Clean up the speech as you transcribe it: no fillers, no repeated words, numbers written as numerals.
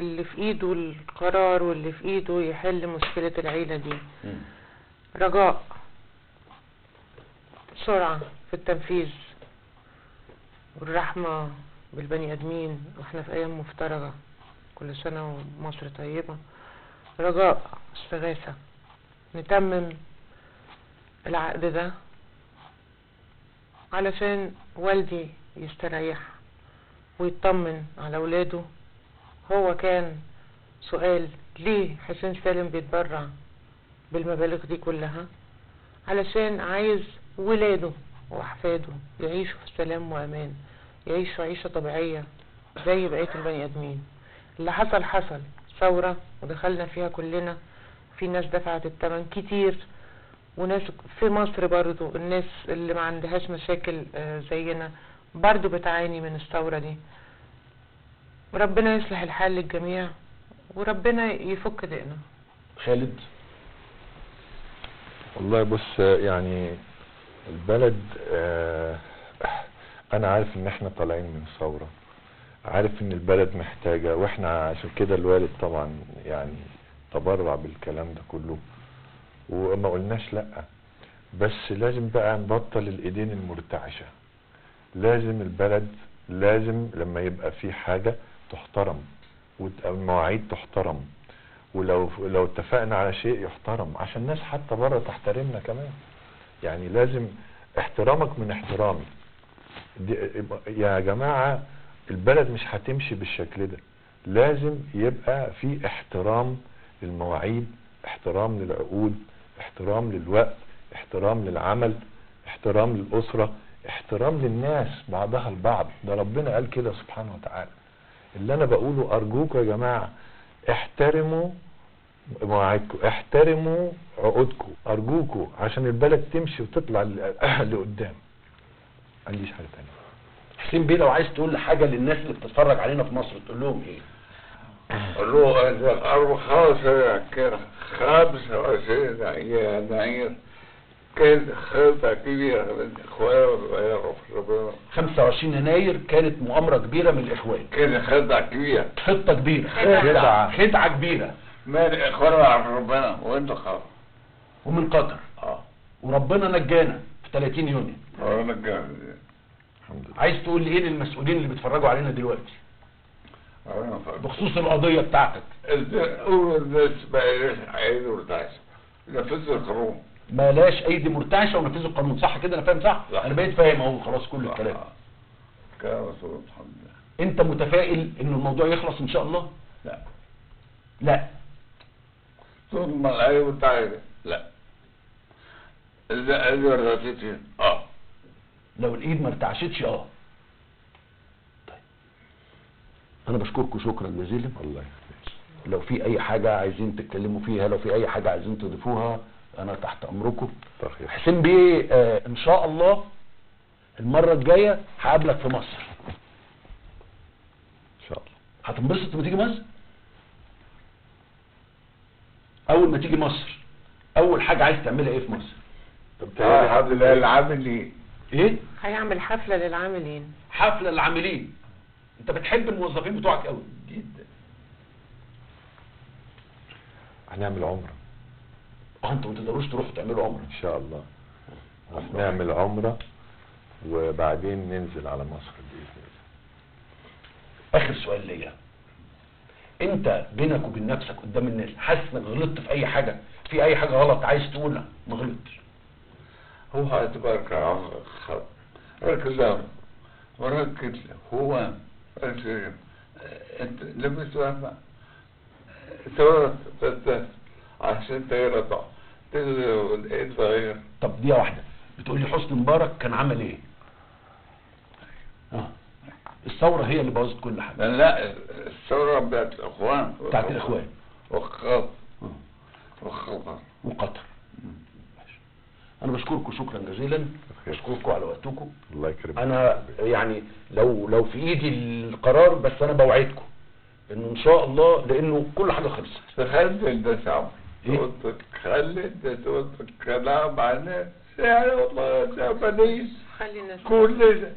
اللي في ايده القرار واللي في ايده يحل مشكلة العيلة دي. رجاء سرعة في التنفيذ والرحمة بالبني ادمين، واحنا في ايام مفترجة، كل سنة ومصر طيبة. رجاء استغاثة نتمم العقد ده علشان والدي يستريح ويطمن على اولاده. هو كان سؤال ليه حسين سالم بيتبرع بالمبالغ دي كلها؟ علشان عايز ولاده واحفاده يعيشوا في سلام وامان، يعيشوا عيشة طبيعية زي بقية البني ادمين. اللي حصل حصل، ثورة ودخلنا فيها كلنا، في ناس دفعت الثمن كتير، وناس في مصر برضو الناس اللي ما عندهاش مشاكل زينا برضو بتعاني من الثورة دي. ربنا يصلح الحال للجميع وربنا يفك ضيقنا. خالد. والله بص، يعني البلد انا عارف ان احنا طالعين من ثورة، عارف ان البلد محتاجة، واحنا عشان كده الوالد طبعا يعني تبرع بالكلام ده كله وما قلناش لا، بس لازم بقى نبطل الايدين المرتعشة. لازم البلد لازم لما يبقى في حاجة تحترم والمواعيد تحترم، ولو اتفقنا على شيء يحترم عشان الناس حتى بره تحترمنا كمان. يعني لازم احترامك من احترامي. يا جماعة البلد مش هتمشي بالشكل ده، لازم يبقى في احترام للمواعيد، احترام للعقود، احترام للوقت، احترام للعمل، احترام للأسرة، احترام للناس بعضها البعض. ده ربنا قال كده سبحانه وتعالى. اللي انا بقوله ارجوكم يا جماعة احترموا مواعيدكم، احترموا عقودكم ارجوكم، عشان البلد تمشي وتطلع لقدام. ما عنديش حاجة تانية. حسين بيه، لو عايز تقول حاجة للناس اللي بتتفرج علينا في مصر تقول لهم ايه؟ قول له الأرض خالص كده 25 يناير كانت خطة كبيرة من الإخوان. 25 يناير كانت مؤامرة كبيرة من الإخوان، كانت خطة كبيرة، خطة كبيرة، خدعة كبيرة من الإخوان وعن ربنا وأنت خاف ومن قطر. وربنا نجانا في 30 يونيو. ربنا نجانا. الحمد لله. عايز تقول ايه للمسؤولين اللي بيتفرجوا علينا دلوقتي بخصوص القضية بتاعتك؟ قولوا الناس بقى عيد مرتعشة، نفذوا القانون. بلاش ايدي مرتعشة ونفذوا القانون، صح كده؟ انا فاهم صح؟ انا بقيت فاهم اهو خلاص كل الكلام. كلام مسؤول الحمد لله. انت متفائل ان الموضوع يخلص ان شاء الله؟ لا طول ما العيد مرتعشة لا. إذا مرتعشتش لو الايد ما ارتعشتش طيب انا بشكركم شكرا جزيلا. الله يخليك. لو في اي حاجة عايزين تتكلموا فيها، لو في اي حاجة عايزين تضيفوها، انا تحت امركم. حسين بيه ان شاء الله المرة الجاية هقابلك في مصر ان شاء الله. هتنبسط لما تيجي مصر؟ اول ما تيجي مصر اول حاجة عايز تعملها ايه في مصر؟ الحمد لله. العاملين ايه؟ هيعمل حفلة للعاملين. حفلة للعاملين. انت بتحب الموظفين بتوعك قوي جدا. هنعمل عمرة. انتوا ما تقدروش تروحوا تعملوا عمرة؟ ان شاء الله نعمل عمرة وبعدين ننزل على مصر بإذن الله. اخر سؤال ليا، انت بينك وبين نفسك قدام الناس حاسس انك غلطت في اي حاجة؟ في اي حاجة غلط عايز تقولها ما غلطتش؟ هو هتبارك ركز وركز هو انت لما تسمع سوى عشان تغير تغير. طب دي واحدة بتقول لي حسني مبارك كان عمل ايه؟ الثورة هي اللي بوظت كل حاجة. لا الثورة بتاعت الاخوان، بتاعت الاخوان وقطر. انا بشكركم شكرا جزيلا، بشكركم على وقتكم. الله يكرمك. انا يعني لو في ايدي القرار، بس انا بوعدكم انه ان شاء الله، لانه كل حاجه خلصت. تخلي ده شعب تخلي ده تقول الكلام عن الناس يعني والله تعبانين خلي الناس كلنا